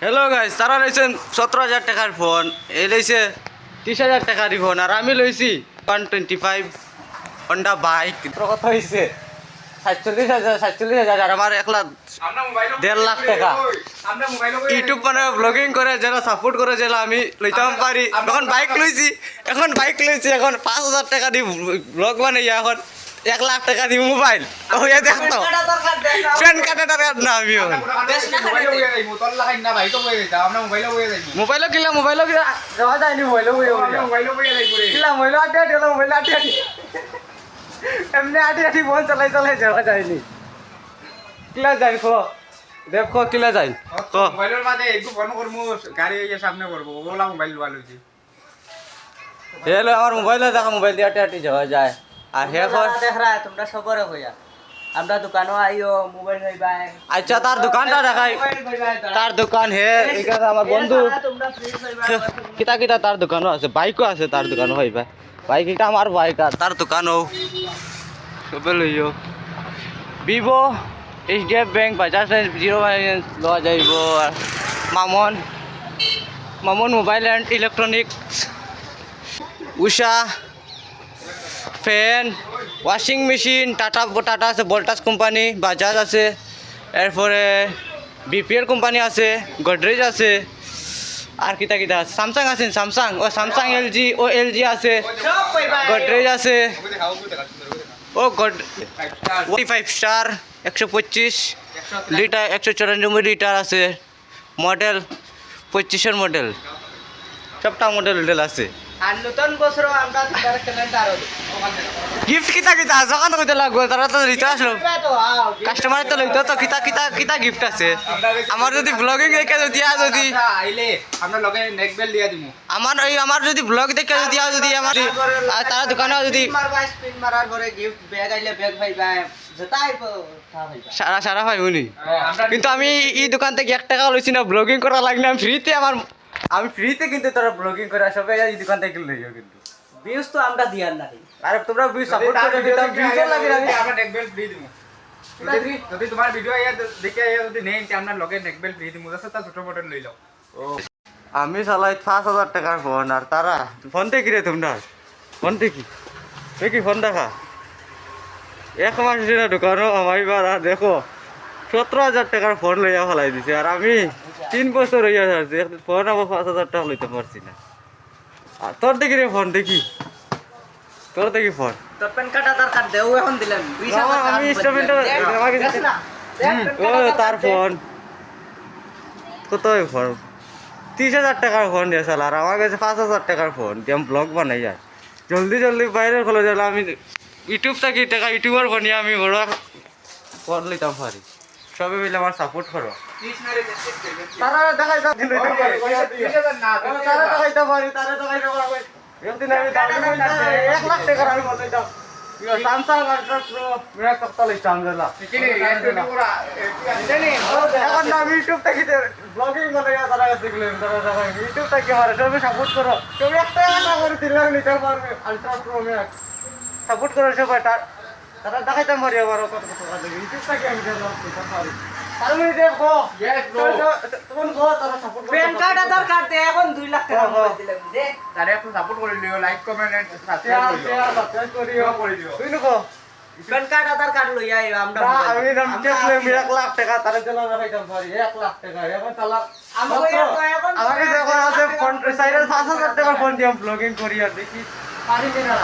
Hello guys, তারা লইছেন 17,000 টাকার phone, এই লইছে 30,000 টাকারই ফোন, আর আমি লইছি 125 হন্ডা বাইক। কথা হয়েছে 47,000 আর আমার 1,50,000 টাকা। ইউটিউব মানে ব্লগিং করে যারা সাপোর্ট করে যারা আমি লইতাম পারি। এখন বাইক লইছি, এখন 5,000 টাকা দিয়ে ব্লগ বানাই, এখন 1,00,000 টাকা দিয়ে মোবাইল হইয়া দেখতো প্যান কার্ডের টাকা না। আমি মোবাইলও কিনলাম, মোবাইলও যাওয়া যায়নি, মোবাইলও এমনি আটি ফোন চালাই যাওয়া যায়নি। কিলা যাই খো দেব খো কিলা যাই মোবাইলের মাঝে একটু ফোন করবো, গাড়ি সামনে করবো, ওলা মোবাইল ভালো হয়েছে। হেলো আমার মোবাইলে দেখা, মোবাইল দিয়ে আটি যাওয়া যায়। আর হে দেখরা তোমরা সবরে হইয়া আমরা দোকানও আইও মোবাইল হইবাই। আচ্ছা তার দোকানটা দেখাই, তার দোকান হে এখানে আমার বন্ধু তোমরা ফ্রি হইবা। কিতা কিতা তার দোকানও আছে, বাইকও আছে তার দোকানও হইবা। বাইক এটা আমার বাইক, আর তার দোকানও সবে লইও। Vivo, HDF bank, Bajaj zero balance লওয়া যাইব। আর Maman mobile and electronics, Usha fan, washing machine, Tata আছে, ভোল্টাস কোম্পানি, বাজাজ আছে, এরপরে বিপিএল কোম্পানি আছে, গডরেজ আছে, আর কিতা কিতা আছে, স্যামসাং আছে, স্যামসাং এলজি এলজি আছে, গডরেজ আছে, ও গড 5 স্টার 125 লিটার 194 লিটার আছে, মডেল 25-এর মডেল, সবটা মডেল আছে। আর নতুন বছর আমরা তার ক্যালেন্ডার হলো গিফট কিতা কিতা যখন কইতে লাগবে তারা তো দিতে আসলো, কাস্টমার তো লইতো তো কিতা কিতা কিতা গিফট আছে। আমার যদি ব্লগিং দেখে যদি আইলে আমরা লগে নেক বেল দিয়া দিমু। আমার যদি ব্লগ দেখে যদি আমার আর তারা দোকানে যদি স্পিন মারার পরে গিফট ব্যাগ আইলে ব্যাগ ভাইবা যেটাই সারা ভাই উনি। কিন্তু আমি এই দোকান থেকে 1 টাকা লইছি না, ব্লগিং করা লাগলে আমি ফ্রিতে কিন্তু তোরা ব্লগিং করে সবাই এই দোকান থেকে লইও। কিন্তু ভিউজ তো আমরা দিয়ার না। আরে তোমরা ভিউ সাপোর্ট করে দিতাম, ভিউজ লাগে আমি আমরা নেক বেল ফ্রি দিমু। যদি তোমার ভিডিও আইয়া দেখে আইয়া যদি নেন তে আমরা লগে নেক বেল ফ্রি দিমু। জাস্ট তা ছোট মডেল লই লও। আমি চালাই 5,000 টাকার ফোন, আর তারা ফোন থেকে রে তোমরা ফোন থেকে দেখি ফোন দেখা 1 মাস দিনে ঢুকানো আমার দেখো 17,000 টাকার ফোন লইয়া ফেলাই দিছে। আর আমি 3 বছর হইয়া যাচ্ছে ফোন আবার 5,000 টাকা লইতে পারছি না। আর তোর দেখি রে ফোন দেখি, তোর দেখি ফোন তোর প্যান কার্ড আধার কার্ড দেও এখন দিলাম 20,000 আমি ইনস্টলমেন্টে আমাকে ও তার ফোন কত ফোন 30,000 টাকার ফোন দিয়ে চাল, আর আমার কাছে 5,000 টাকার ফোন দিয়ে আমি ব্লগ বানাই যায়। জলদি বাইরে খোলা যাবে, আমি ইউটিউব থেকে টাকা ইউটিউবার বানিয়ে আমি বড় ফোন লইতাম পারি। সবাই মিলে আমার সাপোর্ট করো। তারা দেখাইতে পারি, একদিন আমি 1,00,000 টাকার আমি বলতাম স্যামসাং আল্ট্রা প্রো মেরা কত লইতাম জানা। এখন আমি ইউটিউব থেকে ব্লগিং বানাই, তারা কাছে গেলাম, তারা ইউটিউব থেকে আমার সবাই সাপোর্ট করো। তুমি 1 টাকা করে দিলে নিতে পারবে আল্ট্রা প্রো মেরা সাপোর্ট করো সবাই। তারা দেখাইতাম পারি আবার কত টাকা দেবে ইউটিউব থেকে আমি দিতাম পারি। তাহলে দেখো তখন গো তারা সাপোর্ট প্যান কার্ড আধার কার্ড দে এখন 2 লাখ টাকা দিলাম দে। তারে একটু সাপোর্ট করে দিও, লাইক কমেন্ট এন্ড সাবস্ক্রাইব করে দিও। তুই নুকো প্যান কার্ড আধার কার্ড লইয়া আইও আমরা আমি নাম চেকলে 1,00,000 টাকা তার জন্য দেখাইতাম পারি 1,00,000 টাকা। এখন তালা আমাকে যখন আছে ফোন সাইডে 5,000 টাকার ফোন দিয়ে ব্লগিং করি, আর দেখি পারি কিনা।